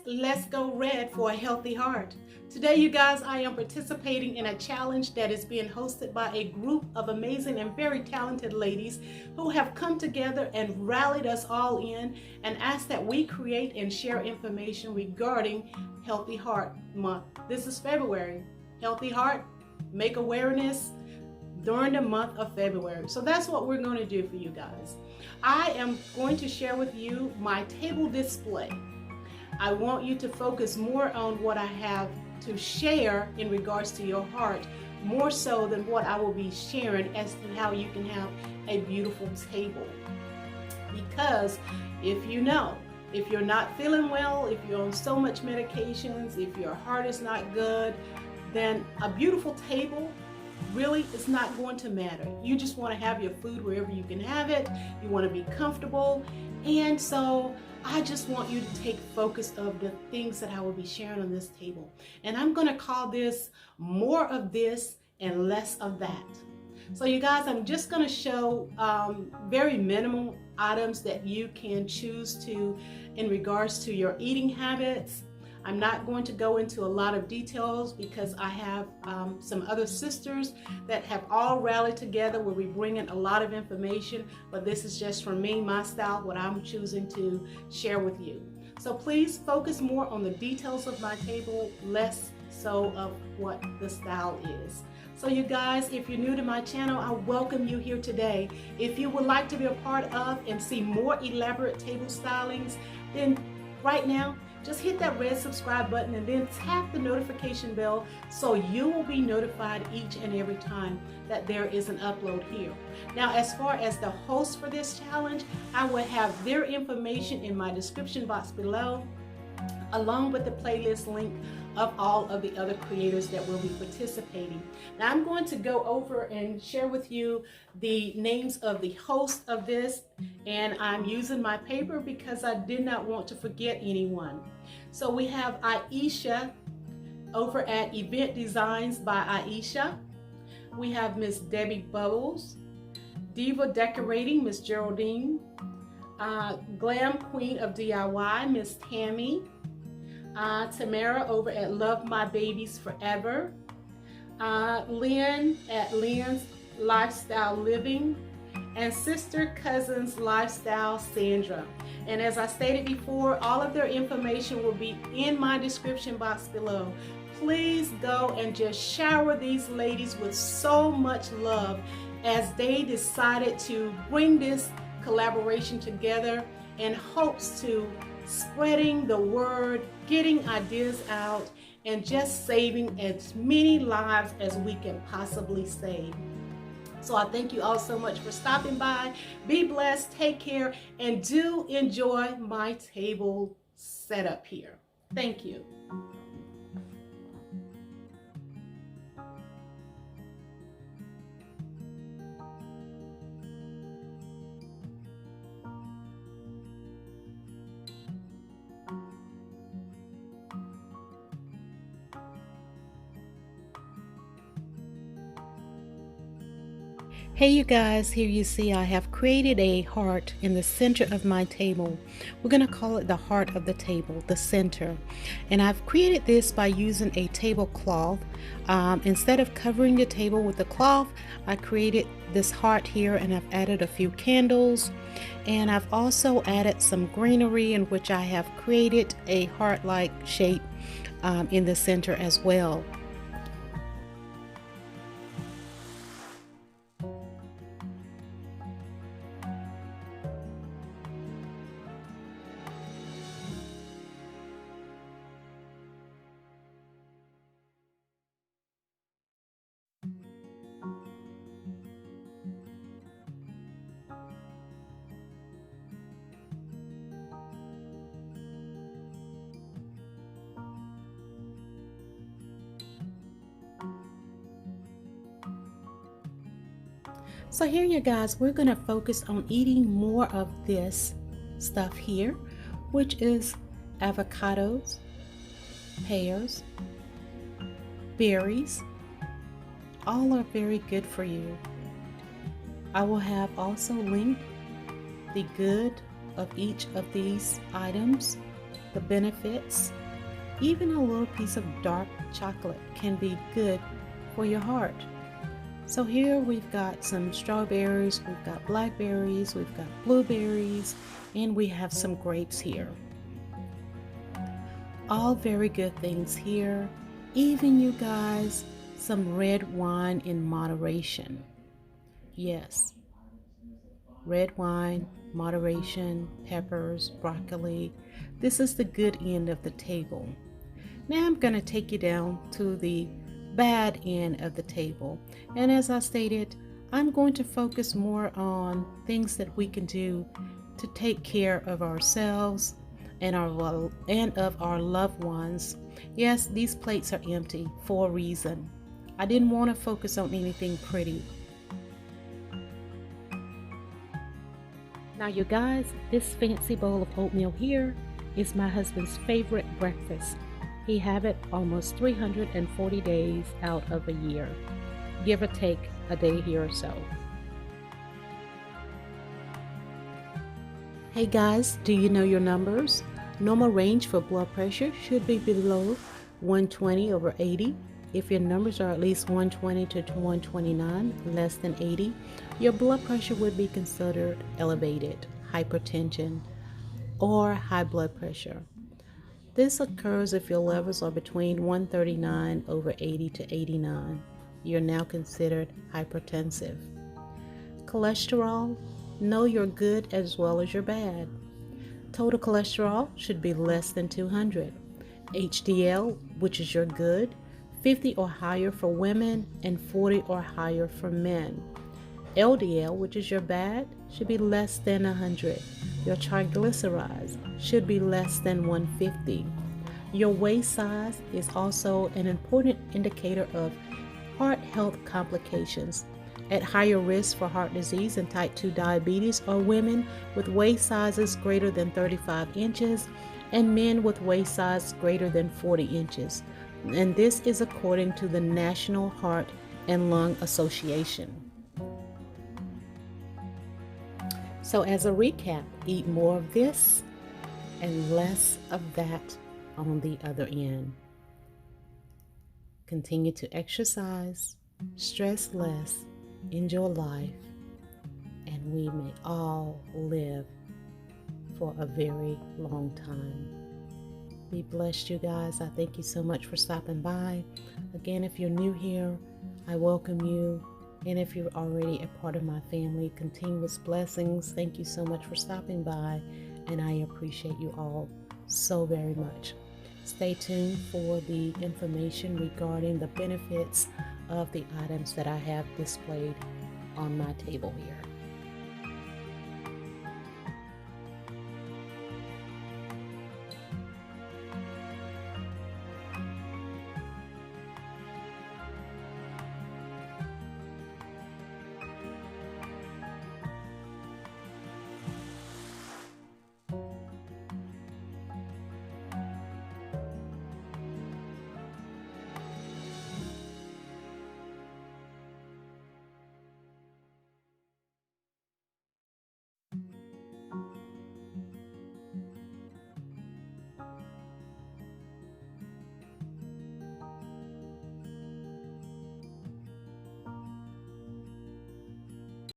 let's go red for a healthy heart. Today, you guys, I am participating in a challenge that is being hosted by a group of amazing and very talented ladies who have come together and rallied us all in and asked that we create and share information regarding Healthy Heart Month. This is February. Healthy Heart, make awareness during the month of February. So that's what we're going to do for you guys. I am going to share with you my table display. I want you to focus more on what I have to share in regards to your heart, more so than what I will be sharing as to how you can have a beautiful table. Because if you're not feeling well, if you're on so much medications, if your heart is not good, then a beautiful table really is not going to matter. You just want to have your food wherever you can have it. You want to be comfortable. And so I just want you to take focus of the things that I will be sharing on this table. And I'm going to call this more of this and less of that. So you guys, I'm just going to show very minimal items that you can choose to in regards to your eating habits. I'm not going to go into a lot of details because I have some other sisters that have all rallied together where we bring in a lot of information, but this is just from me, my style, what I'm choosing to share with you. So please focus more on the details of my table, less so of what the style is. So you guys, if you're new to my channel, I welcome you here today. If you would like to be a part of and see more elaborate table stylings, then right now, just hit that red subscribe button and then tap the notification bell so you will be notified each and every time that there is an upload here. Now, as far as the host for this challenge, I will have their information in my description box below, along with the playlist link of all of the other creators that will be participating. Now I'm going to go over and share with you the names of the hosts of this, and I'm using my paper because I did not want to forget anyone. So we have Aisha over at Event Designs by Aisha. We have Miss Debby Bubbles, Diva Decorating, Miss Geraldine, Glam Queen of DIY, Miss Tammy, Tamara over at Love My Babies Forever, Lynn at Lynn's Lifestyle Living, and Sisterscousinslifestyle, Sandra. And as I stated before, all of their information will be in my description box below. Please go and just shower these ladies with so much love as they decided to bring this collaboration together in hopes to spreading the word, getting ideas out, and just saving as many lives as we can possibly save. So I thank you all so much for stopping by. Be blessed, take care, and do enjoy my table setup here. Thank you. Hey you guys, here you see I have created a heart in the center of my table. We're going to call it the heart of the table, the center. And I've created this by using a tablecloth. Instead of covering the table with the cloth, I created this heart here, and I've added a few candles. And I've also added some greenery in which I have created a heart-like shape in the center as well. So here you guys, we're going to focus on eating more of this stuff here, which is avocados, pears, berries. All are very good for you. I will have also linked the good of each of these items the benefits. Even a little piece of dark chocolate can be good for your heart. So here we've got some strawberries, we've got blackberries, we've got blueberries, and we have some grapes here. All very good things here. Even, you guys, some red wine in moderation. Yes, red wine, moderation, peppers, broccoli. This is the good end of the table. Now I'm going to take you down to the bad end of the table. And as I stated, I'm going to focus more on things that we can do to take care of ourselves and of our loved ones. Yes, these plates are empty for a reason. I didn't want to focus on anything pretty. Now you guys, this fancy bowl of oatmeal here is my husband's favorite breakfast. He have it almost 340 days out of a year, give or take a day here or so. Hey guys, do you know your numbers? Normal range for blood pressure should be below 120/80. If your numbers are at least 120 to 129, less than 80, your blood pressure would be considered elevated, hypertension, or high blood pressure. This occurs if your levels are between 139/80 to 89. You're now considered hypertensive. Cholesterol, know your good as well as your bad. Total cholesterol should be less than 200. HDL, which is your good, 50 or higher for women and 40 or higher for men. LDL, which is your bad, should be less than 100. Your triglycerides should be less than 150. Your waist size is also an important indicator of heart health complications. At higher risk for heart disease and type 2 diabetes are women with waist sizes greater than 35 inches and men with waist size greater than 40 inches. And this is according to the National Heart and Lung Association. So as a recap, eat more of this and less of that on the other end. Continue to exercise, stress less, enjoy life, and we may all live for a very long time. Be blessed, you guys. I thank you so much for stopping by. Again, if you're new here, I welcome you. And if you're already a part of my family, continuous blessings. Thank you so much for stopping by, and I appreciate you all so very much. Stay tuned for the information regarding the benefits of the items that I have displayed on my table here.